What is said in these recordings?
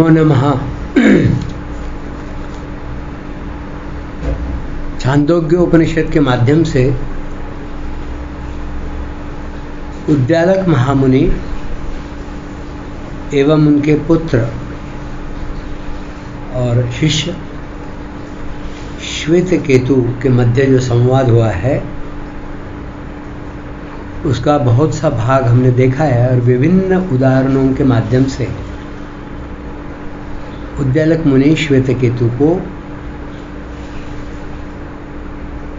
नमो नमः। छांदोग्य उपनिषद के माध्यम से उद्दालक महामुनि एवं उनके पुत्र और शिष्य श्वेतकेतु के मध्य जो संवाद हुआ है उसका बहुत सा भाग हमने देखा है और विभिन्न उदाहरणों के माध्यम से उद्दालक मुनि श्वेतकेतु को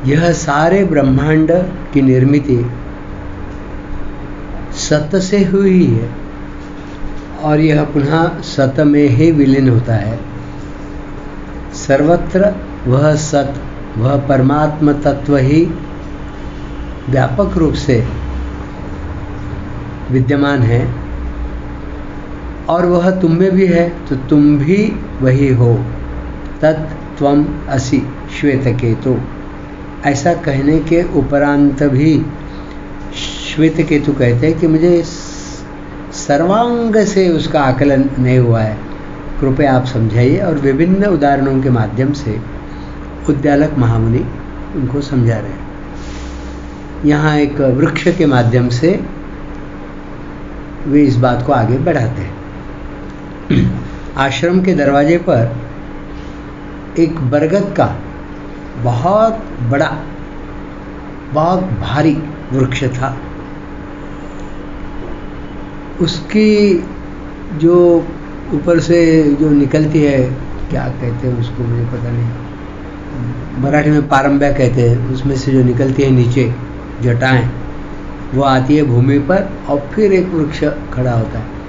यह सारे ब्रह्मांड की निर्मिति सत से हुई है और यह पुनः सत में ही विलीन होता है। सर्वत्र वह सत, वह परमात्म तत्व ही व्यापक रूप से विद्यमान है और वह तुम में भी है, तो तुम भी वही हो। तत्त्वम असि श्वेतकेतु, ऐसा कहने के उपरांत भी श्वेतकेतु कहते हैं कि मुझे सर्वांग से उसका आकलन नहीं हुआ है, कृपया आप समझाइए। और विभिन्न उदाहरणों के माध्यम से उद्दालक महामुनि उनको समझा रहे हैं। यहाँ एक वृक्ष के माध्यम से वे इस बात को आगे बढ़ाते हैं। आश्रम के दरवाजे पर एक बरगद का बहुत बड़ा, बहुत भारी वृक्ष था। उसकी जो ऊपर से जो निकलती है, क्या कहते हैं उसको, मुझे पता नहीं, मराठी में पारंब्या कहते हैं, उसमें से जो निकलती है नीचे जटाएं, वो आती है भूमि पर और फिर एक वृक्ष खड़ा होता है।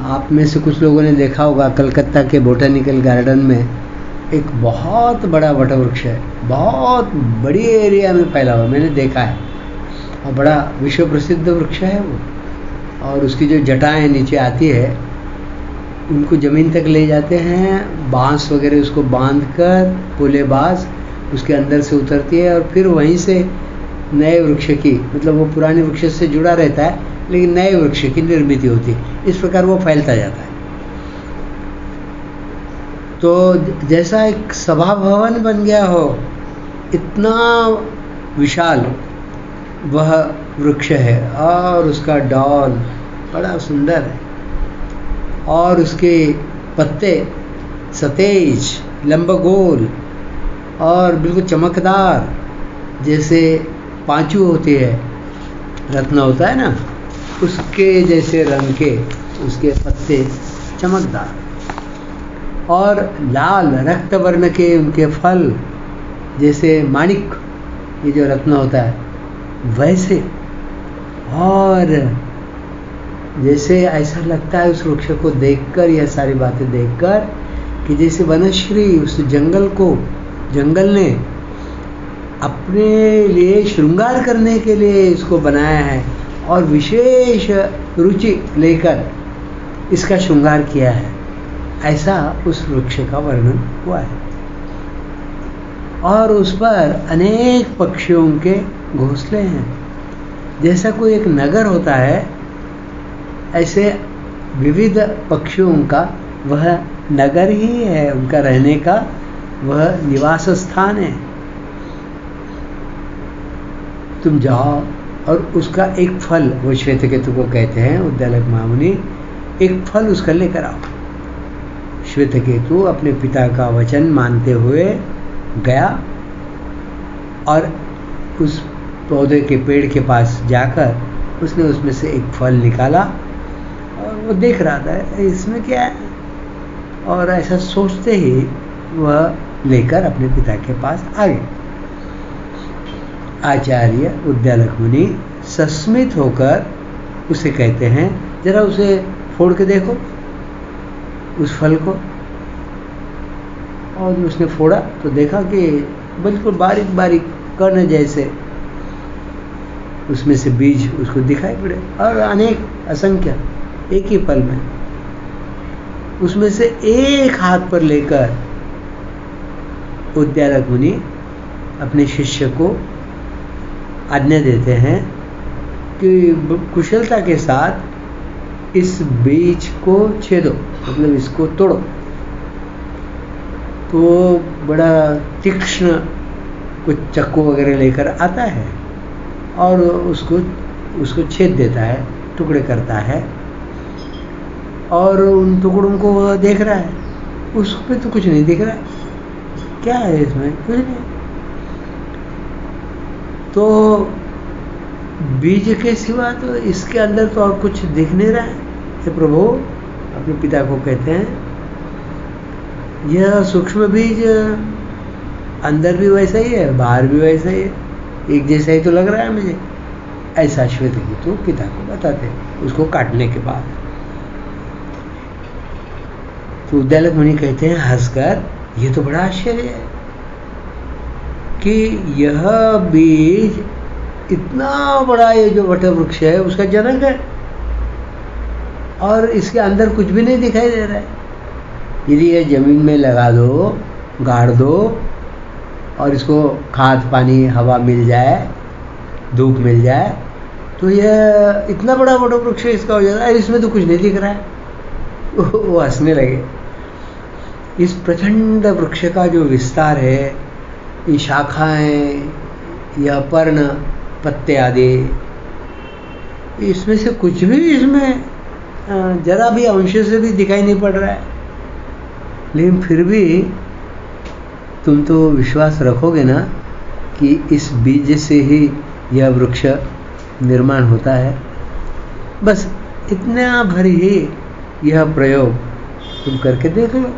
आप में से कुछ लोगों ने देखा होगा, कलकत्ता के बोटेनिकल गार्डन में एक बहुत बड़ा वटवृक्ष है, बहुत बड़ी एरिया में फैला हुआ, मैंने देखा है, और बड़ा विश्व प्रसिद्ध वृक्ष है वो। और उसकी जो जटाएं नीचे आती है उनको ज़मीन तक ले जाते हैं, बांस वगैरह उसको बांध कर, पुले बांस उसके अंदर से उतरती है और फिर वहीं से नए वृक्ष की, मतलब वो पुराने वृक्ष से जुड़ा रहता है लेकिन नए वृक्ष की निर्मित होती है। इस प्रकार वो फैलता जाता है। तो जैसा एक सभा भवन बन गया हो, इतना विशाल वह वृक्ष है और उसका डॉल बड़ा सुंदर है और उसके पत्ते सतेज, लंबगोल और बिल्कुल चमकदार, जैसे पांचू होती है, रत्न होता है ना, उसके जैसे रंग के उसके पत्ते चमकदार, और लाल रक्त वर्ण के उनके फल, जैसे माणिक, ये जो रत्न होता है वैसे। और जैसे ऐसा लगता है उस वृक्ष को देखकर, यह सारी बातें देखकर, कि जैसे वनश्री उस जंगल ने अपने लिए श्रृंगार करने के लिए इसको बनाया है और विशेष रुचि लेकर इसका श्रृंगार किया है, ऐसा उस वृक्ष का वर्णन हुआ है। और उस पर अनेक पक्षियों के घोंसले हैं। जैसा कोई एक नगर होता है, ऐसे विविध पक्षियों का वह नगर ही है, उनका रहने का वह निवास स्थान है। तुम जाओ और उसका एक फल, वो श्वेतकेतु को कहते हैं उद्दालक महामुनि, एक फल उसका लेकर आओ। श्वेतकेतु अपने पिता का वचन मानते हुए गया और उस पौधे के पेड़ के पास जाकर उसने उसमें से एक फल निकाला और वो देख रहा था इसमें क्या है, और ऐसा सोचते ही वह लेकर अपने पिता के पास आ गए। आचार्य उद्दालक मुनि सस्मित होकर उसे कहते हैं, जरा उसे फोड़ के देखो उस फल को। और उसने फोड़ा तो देखा कि बिल्कुल बारीक बारीक कण जैसे उसमें से बीज उसको दिखाई पड़े, और अनेक असंख्य एक ही फल में। उसमें से एक हाथ पर लेकर उद्दालक मुनि अपने शिष्य को आज्ञा देते हैं कि कुशलता के साथ इस बीज को छेदो, मतलब इसको तोड़ो। तो बड़ा तीक्ष्ण कुछ चाकू वगैरह लेकर आता है और उसको छेद देता है, टुकड़े करता है, और उन टुकड़ों को वह देख रहा है। उस पे तो कुछ नहीं दिख रहा है, क्या है इसमें, कुछ नहीं। तो बीज के सिवा तो इसके अंदर तो और कुछ दिख नहीं रहा है। हे प्रभु अपने पिता को कहते हैं, यह सूक्ष्म बीज अंदर भी वैसा ही है, बाहर भी वैसा ही है, एक जैसा ही तो लग रहा है मुझे। ऐसा श्वेतकेतु पिता को बताते उसको काटने के बाद। तो उद्दालक मुनि कहते हैं हंसकर, ये तो बड़ा आश्चर्य है कि यह बीज इतना बड़ा, ये जो वट वृक्ष है उसका जनक है, और इसके अंदर कुछ भी नहीं दिखाई दे रहा है। यदि ये जमीन में लगा दो, गाड़ दो, और इसको खाद पानी हवा मिल जाए, धूप मिल जाए, तो यह इतना बड़ा वट वृक्ष इसका हो जाता है। इसमें तो कुछ नहीं दिख रहा है। वो हंसने लगे। इस प्रचंड वृक्ष का जो विस्तार है, ये शाखाएं, यह पर्ण, पत्ते आदि, इसमें से कुछ भी इसमें जरा भी अंश से भी दिखाई नहीं पड़ रहा है। लेकिन फिर भी तुम तो विश्वास रखोगे ना कि इस बीज से ही यह वृक्ष निर्माण होता है। बस इतना भर ही यह प्रयोग तुम करके देख लो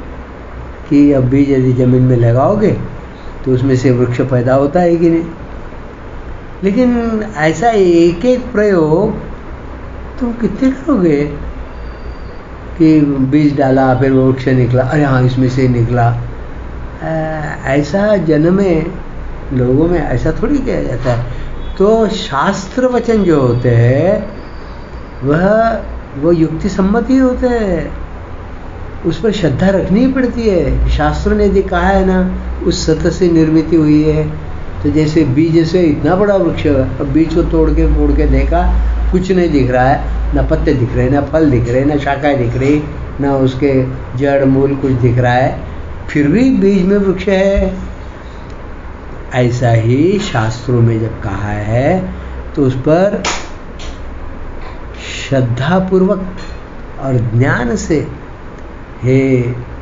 कि यह बीज यदि जमीन में लगाओगे तो उसमें से वृक्ष पैदा होता है कि नहीं। लेकिन ऐसा एक एक प्रयोग तुम कितने करोगे कि बीज डाला फिर वो वृक्ष निकला, अरे हाँ इसमें से निकला। ऐसा जन्म में लोगों में ऐसा थोड़ी किया जाता है। तो शास्त्र वचन जो होते हैं वो युक्ति सम्मत ही होते हैं, उस पर श्रद्धा रखनी ही पड़ती है। शास्त्र ने यदि कहा है ना उस सत्य से निर्मित हुई है, तो जैसे बीज से इतना बड़ा वृक्ष, अब बीज को तोड़ के देखा, कुछ नहीं दिख रहा है, ना पत्ते दिख रहे, ना फल दिख रहे, ना शाखाएं दिख रही, ना उसके जड़ मूल कुछ दिख रहा है, फिर भी बीज में वृक्ष है। ऐसा ही शास्त्रों में जब कहा है तो उस पर श्रद्धापूर्वक और ज्ञान से, हे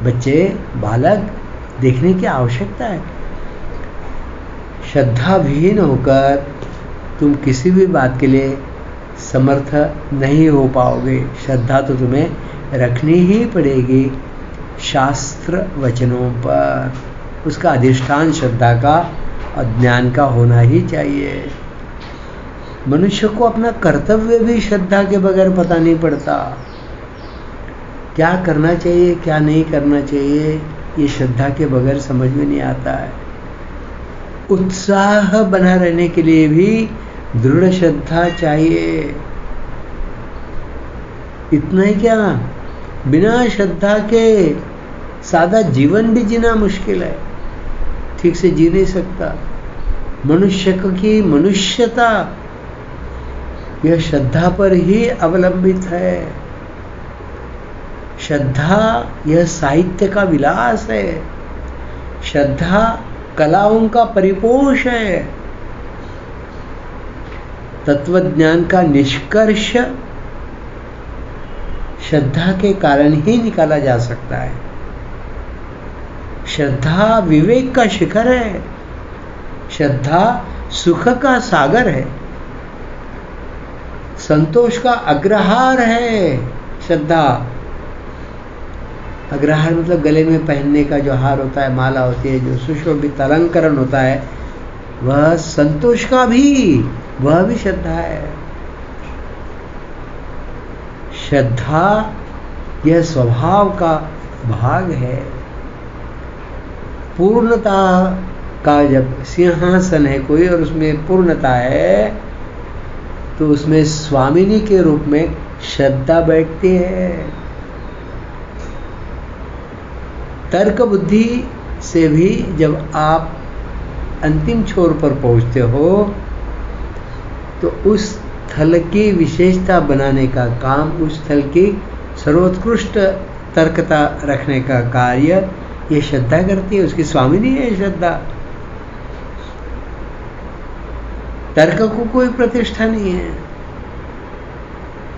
बच्चे, बालक, देखने की आवश्यकता है। श्रद्धा विहीन होकर तुम किसी भी बात के लिए समर्थ नहीं हो पाओगे। श्रद्धा तो तुम्हें रखनी ही पड़ेगी शास्त्र वचनों पर। उसका अधिष्ठान श्रद्धा का और ज्ञान का होना ही चाहिए। मनुष्य को अपना कर्तव्य भी श्रद्धा के बगैर पता नहीं पड़ता। क्या करना चाहिए, क्या नहीं करना चाहिए, ये श्रद्धा के बगैर समझ में नहीं आता है। उत्साह बना रहने के लिए भी दृढ़ श्रद्धा चाहिए। इतना ही क्या, बिना श्रद्धा के सादा जीवन भी जीना मुश्किल है, ठीक से जी नहीं सकता। मनुष्य की मनुष्यता यह श्रद्धा पर ही अवलंबित है। श्रद्धा यह साहित्य का विलास है। श्रद्धा कलाओं का परिपोष है। तत्वज्ञान का निष्कर्ष श्रद्धा के कारण ही निकाला जा सकता है। श्रद्धा विवेक का शिखर है। श्रद्धा सुख का सागर है। संतोष का अग्रहार है। श्रद्धा, अग्रहार मतलब गले में पहनने का जो हार होता है, माला होती है, जो सुशोभित अलंकरण होता है, वह संतोष का भी, वह भी श्रद्धा है। श्रद्धा यह स्वभाव का भाग है। पूर्णता का जब सिंहासन है कोई और उसमें पूर्णता है, तो उसमें स्वामिनी के रूप में श्रद्धा बैठती है। तर्क बुद्धि से भी जब आप अंतिम छोर पर पहुंचते हो, तो उस स्थल की विशेषता बनाने का काम, उस स्थल की सर्वोत्कृष्ट तर्कता रखने का कार्य ये श्रद्धा करती है। उसकी स्वामिनी है श्रद्धा। तर्क को कोई प्रतिष्ठा नहीं है,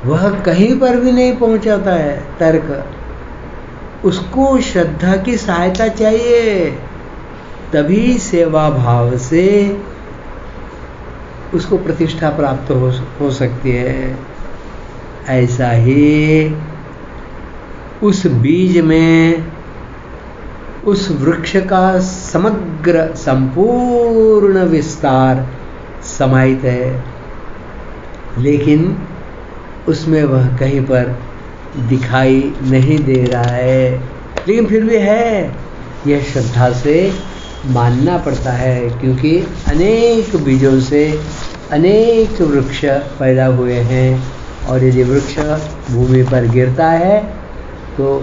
वह कहीं पर भी नहीं पहुंचाता है तर्क। उसको श्रद्धा की सहायता चाहिए, तभी सेवा भाव से उसको प्रतिष्ठा प्राप्त हो सकती है। ऐसा ही उस बीज में उस वृक्ष का समग्र संपूर्ण विस्तार समाहित है, लेकिन उसमें वह कहीं पर दिखाई नहीं दे रहा है, लेकिन फिर भी है। यह श्रद्धा से मानना पड़ता है, क्योंकि अनेक बीजों से अनेक वृक्ष पैदा हुए हैं, और यदि वृक्ष भूमि पर गिरता है तो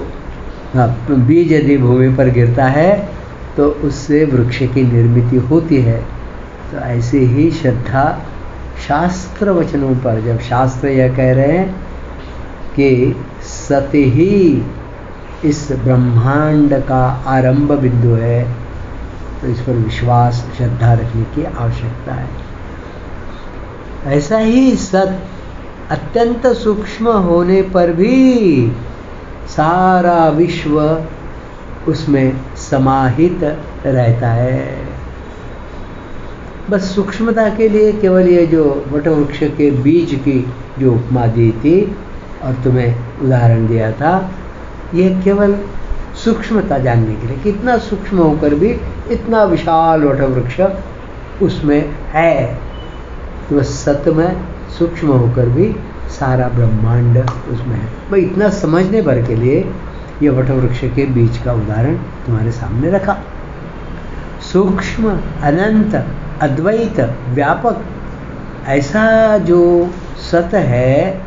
बीज यदि भूमि पर गिरता है तो उससे वृक्ष की निर्मिति होती है। तो ऐसे ही श्रद्धा शास्त्र वचनों पर, जब शास्त्र यह कह रहे हैं कि सत ही इस ब्रह्मांड का आरंभ बिंदु है, तो इस पर विश्वास श्रद्धा रखने की आवश्यकता है। ऐसा ही सत अत्यंत सूक्ष्म होने पर भी सारा विश्व उसमें समाहित रहता है। बस सूक्ष्मता के लिए केवल ये जो वटवृक्ष के बीज की जो उपमा दी थी और तुम्हें उदाहरण दिया था, यह केवल सूक्ष्मता जानने के लिए, कितना सूक्ष्म होकर भी इतना विशाल वटवृक्ष उसमें है। तो सत में सूक्ष्म होकर भी सारा ब्रह्मांड उसमें है। मैं इतना समझने भर के लिए यह वटवृक्ष के बीज का उदाहरण तुम्हारे सामने रखा। सूक्ष्म, अनंत, अद्वैत, व्यापक, ऐसा जो सत है,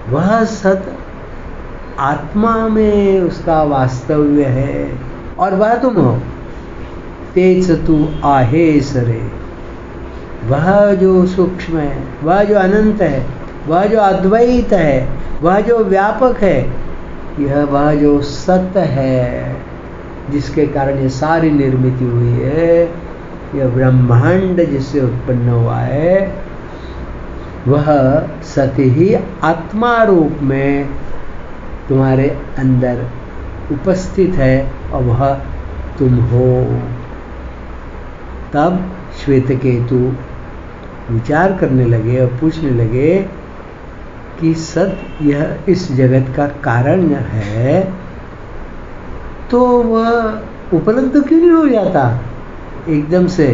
वह सत आत्मा में उसका वास्तव्य है, और वह तुम हो। तेज तू आहे सरे, वह जो सूक्ष्म है, वह जो अनंत है, वह जो अद्वैत है, वह जो व्यापक है, यह वह जो सत है, जिसके कारण ये सारी निर्मिति हुई है, यह ब्रह्मांड जिससे उत्पन्न हुआ है, वह सत ही आत्मा रूप में तुम्हारे अंदर उपस्थित है, और वह तुम हो। तब श्वेतकेतु विचार करने लगे और पूछने लगे कि सत यह इस जगत का कारण है, तो वह उपलब्ध क्यों नहीं हो जाता एकदम से?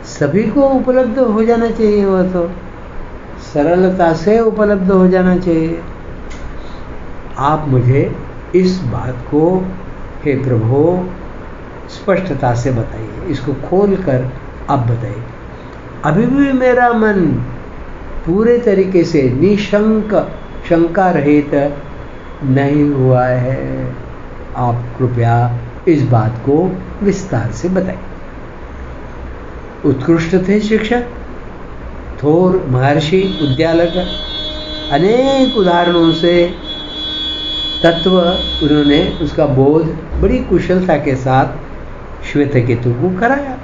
सभी को उपलब्ध हो जाना चाहिए, वह तो सरलता से उपलब्ध हो जाना चाहिए। आप मुझे इस बात को हे प्रभु स्पष्टता से बताइए, इसको खोल कर आप बताइए। अभी भी मेरा मन पूरे तरीके से निशंक, शंका रहित नहीं हुआ है। आप कृपया इस बात को विस्तार से बताइए। उत्कृष्ट थे शिक्षक, थोर महर्षि उद्यालक, अनेक उदाहरणों से तत्व उन्होंने उसका बोध बड़ी कुशलता के साथ श्वेतकेतु को कराया।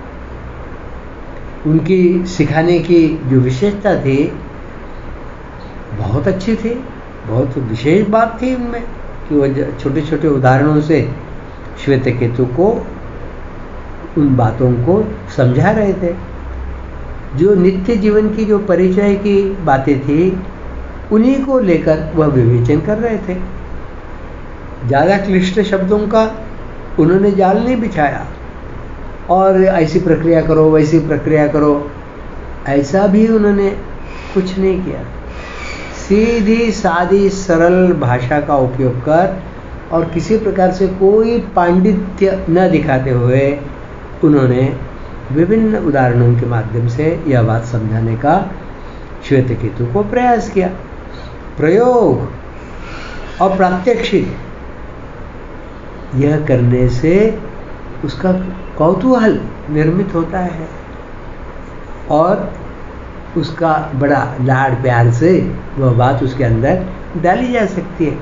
उनकी सिखाने की जो विशेषता थी बहुत अच्छी थी, बहुत विशेष बात थी उनमें कि वह छोटे छोटे उदाहरणों से श्वेतकेतु को उन बातों को समझा रहे थे। जो नित्य जीवन की जो परिचय की बातें थी, उन्हीं को लेकर वह विवेचन कर रहे थे। ज़्यादा क्लिष्ट शब्दों का उन्होंने जाल नहीं बिछाया और ऐसी प्रक्रिया करो, वैसी प्रक्रिया करो, ऐसा भी उन्होंने कुछ नहीं किया। सीधी सादी सरल भाषा का उपयोग कर और किसी प्रकार से कोई पांडित्य न दिखाते हुए उन्होंने विभिन्न उदाहरणों के माध्यम से यह बात समझाने का श्वेतकेतु को प्रयास किया। प्रयोग और प्रात्यक्षिक यह करने से उसका कौतूहल निर्मित होता है और उसका बड़ा लाड़ प्यार से वह बात उसके अंदर डाली जा सकती है।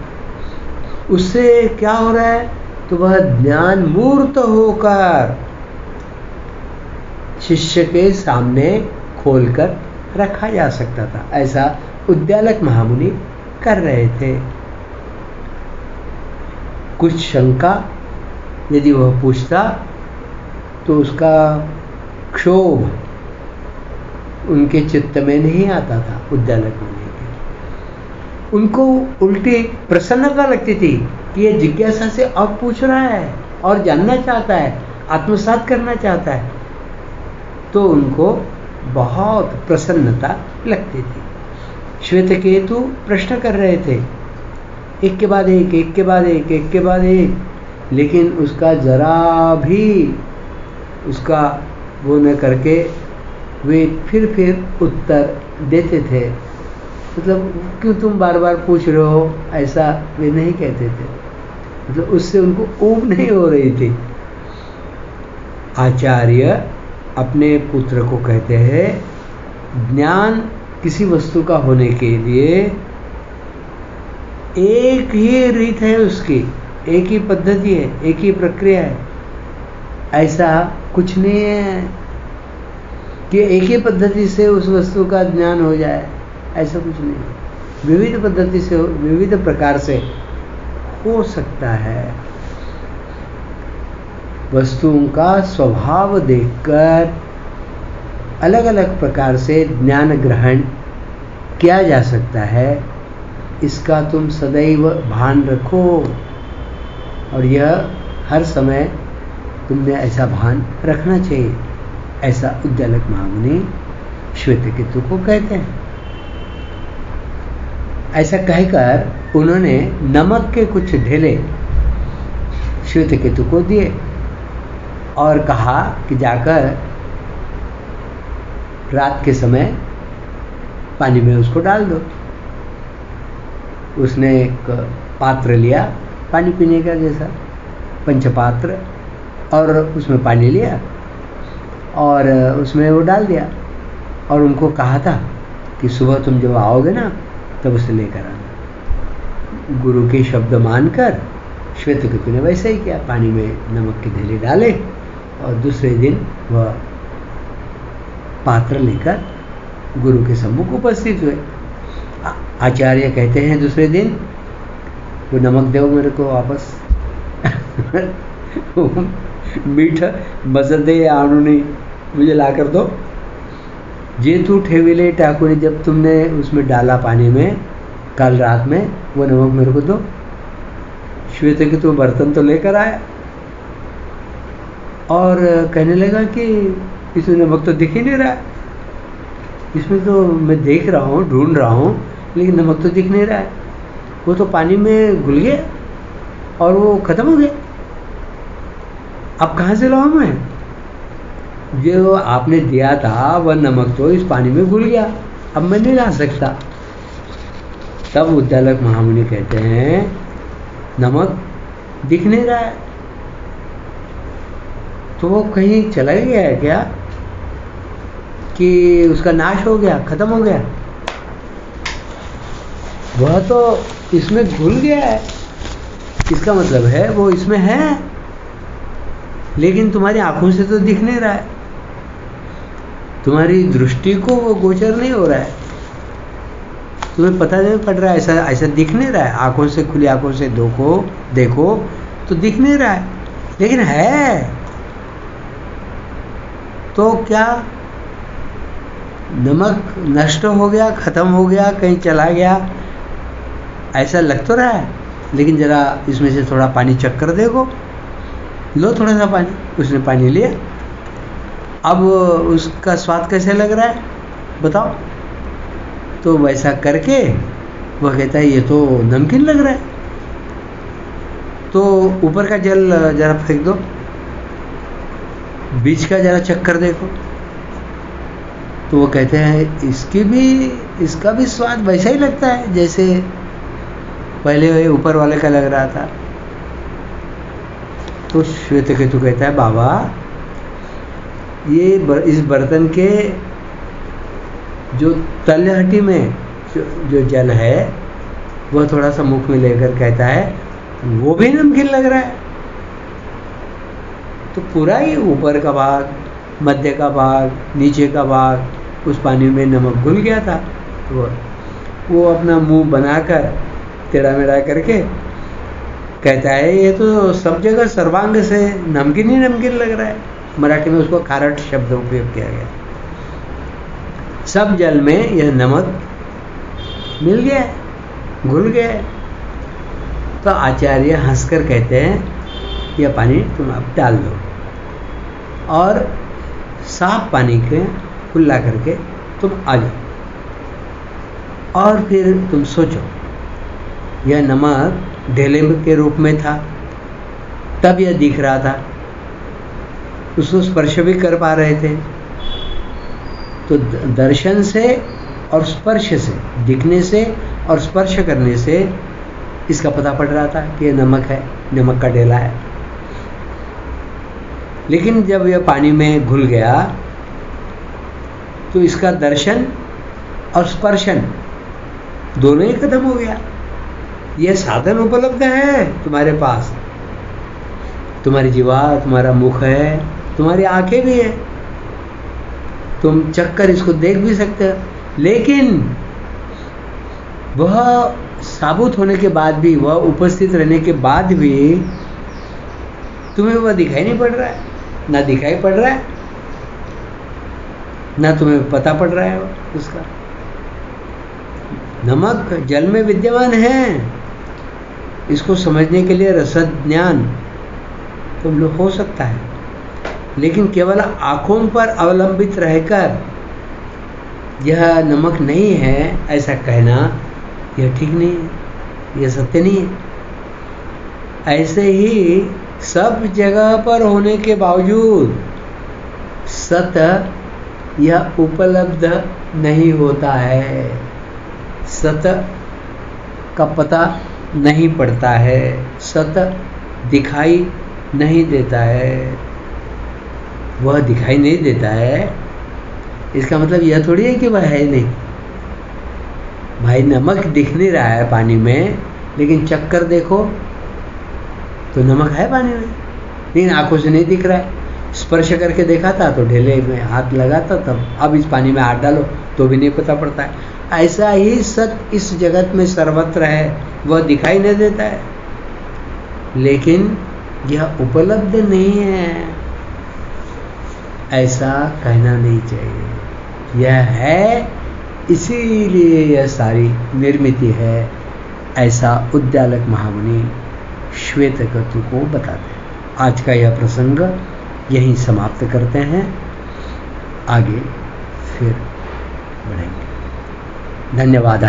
उससे क्या हो रहा है, तो वह ज्ञान मूर्त होकर शिष्य के सामने खोलकर रखा जा सकता था। ऐसा उद्दालक महामुनि कर रहे थे। कुछ शंका यदि वह पूछता तो उसका क्षोभ उनके चित्त में नहीं आता था। उद्दालक मुनि के उनको उल्टी प्रसन्नता लगती थी कि ये जिज्ञासा से अब पूछ रहा है और जानना चाहता है, आत्मसात करना चाहता है, तो उनको बहुत प्रसन्नता लगती थी। श्वेतकेतु प्रश्न कर रहे थे, एक के बाद एक, एक के बाद एक, एक के बाद एक, लेकिन उसका जरा भी उसका वो न करके वे फिर उत्तर देते थे। मतलब क्यों तुम बार बार पूछ रहे हो, ऐसा वे नहीं कहते थे। मतलब उससे उनको ऊब नहीं हो रही थी। आचार्य अपने पुत्र को कहते हैं, ज्ञान किसी वस्तु का होने के लिए एक ही रीत है, उसकी एक ही पद्धति है, एक ही प्रक्रिया है। ऐसा कुछ नहीं है कि एक ही पद्धति से उस वस्तु का ज्ञान हो जाए, ऐसा कुछ नहीं है। विविध पद्धति से, विविध प्रकार से हो सकता है। वस्तुओं का स्वभाव देखकर अलग अलग प्रकार से ज्ञान ग्रहण किया जा सकता है। इसका तुम सदैव भान रखो, और यह हर समय तुमने ऐसा भान रखना चाहिए। ऐसा उद्दालक महामुनि श्वेतकेतु को कहते हैं। ऐसा कहकर उन्होंने नमक के कुछ ढेले श्वेतकेतु को दिए और कहा कि जाकर रात के समय पानी में उसको डाल दो। उसने एक पात्र लिया पानी पीने का जैसा, पंचपात्र, और उसमें पानी लिया और उसमें वो डाल दिया और उनको कहा था कि सुबह तुम जब आओगे ना तब उसे लेकर आना। गुरु के शब्द मानकर श्वेतकेतु ने वैसे ही किया, पानी में नमक के ढेले डाले और दूसरे दिन वह पात्र लेकर गुरु के सम्मुख उपस्थित हुए। आचार्य कहते हैं दूसरे दिन, वो नमक दो मेरे को वापस मीठ मजदे आनुनी मुझे ला कर दो। जे तू ठेविले ठाकुर, जब तुमने उसमें डाला पानी में कल रात में, वो नमक मेरे को दो। श्वेतकेतु बर्तन तो लेकर आया और कहने लगा कि इसमें नमक तो दिख ही नहीं रहा, इसमें तो मैं देख रहा हूँ, ढूंढ रहा हूँ, लेकिन नमक तो दिख नहीं रहा है। वो तो पानी में घुल गया और वो खत्म हो गया। अब कहाँ से लाऊं मैं? जो आपने दिया था वह नमक तो इस पानी में घुल गया, अब मैं नहीं ला सकता। तब उद्दालक महामुनि कहते हैं, नमक दिख नहीं रहा है, तो वो कहीं चला गया है क्या, कि उसका नाश हो गया, खत्म हो गया? वह तो इसमें घुल गया है। इसका मतलब है वो इसमें है, लेकिन तुम्हारी आंखों से तो दिख नहीं रहा है, तुम्हारी दृष्टि को वो गोचर नहीं हो रहा है, तुम्हें पता नहीं पड़ रहा है, ऐसा दिख नहीं रहा है। आंखों से, खुली आंखों से देखो तो दिख नहीं रहा है, लेकिन है तो क्या नमक नष्ट हो गया, खत्म हो गया, कहीं चला गया, ऐसा लग तो रहा है। लेकिन जरा इसमें से थोड़ा पानी चख कर देखो, लो थोड़ा सा पानी। उसने पानी लिया, अब उसका स्वाद कैसे लग रहा है बताओ? तो वैसा करके वह कहता है ये तो नमकीन लग रहा है, तो ऊपर का जल जरा फेंक दो, बीच का जरा चख कर देखो। तो वो कहते हैं इसका भी स्वाद वैसा ही लगता है जैसे पहले ऊपर वाले का लग रहा था। तो श्वेतकेतु कहता है, बाबा ये इस बर्तन के जो तलहटी में जो जल है वह थोड़ा सा मुख में लेकर कहता है वो भी नमकीन लग रहा है। तो पूरा ही ऊपर का भाग, मध्य का भाग, नीचे का भाग उस पानी में नमक घुल गया था। तो वो अपना मुंह बनाकर टेढ़ा मेढ़ा करके कहता है ये तो सब जगह सर्वांग से नमकीन ही नमकीन लग रहा है। मराठी में उसको खारट शब्द उपयोग किया गया। सब जल में यह नमक मिल गया, घुल गया। तो आचार्य हंसकर कहते हैं यह पानी तुम अब डाल दो और साफ पानी के कुल्ला करके तुम आ जाओ। और फिर तुम सोचो यह नमक ढेले के रूप में था, तब यह दिख रहा था, उसको स्पर्श भी कर पा रहे थे। तो दर्शन से और स्पर्श से, दिखने से और स्पर्श करने से इसका पता पड़ रहा था कि यह नमक है, नमक का ढेला है। लेकिन जब यह पानी में घुल गया तो इसका दर्शन और स्पर्शन दोनों ही खत्म हो गया। यह साधन उपलब्ध है तुम्हारे पास, तुम्हारी जीवा, तुम्हारा मुख है, तुम्हारी आंखें भी है, तुम चक्कर इसको देख भी सकते हो। लेकिन वह साबुत होने के बाद भी, वह उपस्थित रहने के बाद भी तुम्हें वह दिखाई नहीं पड़ रहा है, ना दिखाई पड़ रहा है ना तुम्हें पता पड़ रहा है उसका। नमक जल में विद्यमान है, इसको समझने के लिए रसद ज्ञान तुम लोग हो सकता है, लेकिन केवल आंखों पर अवलंबित रहकर यह नमक नहीं है ऐसा कहना यह ठीक नहीं है, यह सत्य नहीं है। ऐसे ही सब जगह पर होने के बावजूद सत्य यह उपलब्ध नहीं होता है, सत्य का पता नहीं पड़ता है, सत्य दिखाई नहीं देता है। वह दिखाई नहीं देता है इसका मतलब यह थोड़ी है कि वह है नहीं। भाई नमक दिख नहीं रहा है पानी में, लेकिन चक्कर देखो तो नमक है पानी में, लेकिन आंखों से नहीं दिख रहा है। स्पर्श करके देखा था तो ढेले में हाथ लगाता, तब अब इस पानी में हाथ डालो तो भी नहीं पता पड़ता है। ऐसा ही सत्य इस जगत में सर्वत्र है, वह दिखाई नहीं देता है, लेकिन यह उपलब्ध नहीं है ऐसा कहना नहीं चाहिए। यह है इसीलिए यह सारी निर्मिति है, ऐसा उद्दालक महामुनि श्वेतकेतु को बताते हैं। आज का यह प्रसंग यहीं समाप्त करते हैं, आगे फिर बढ़ेंगे। धन्यवाद।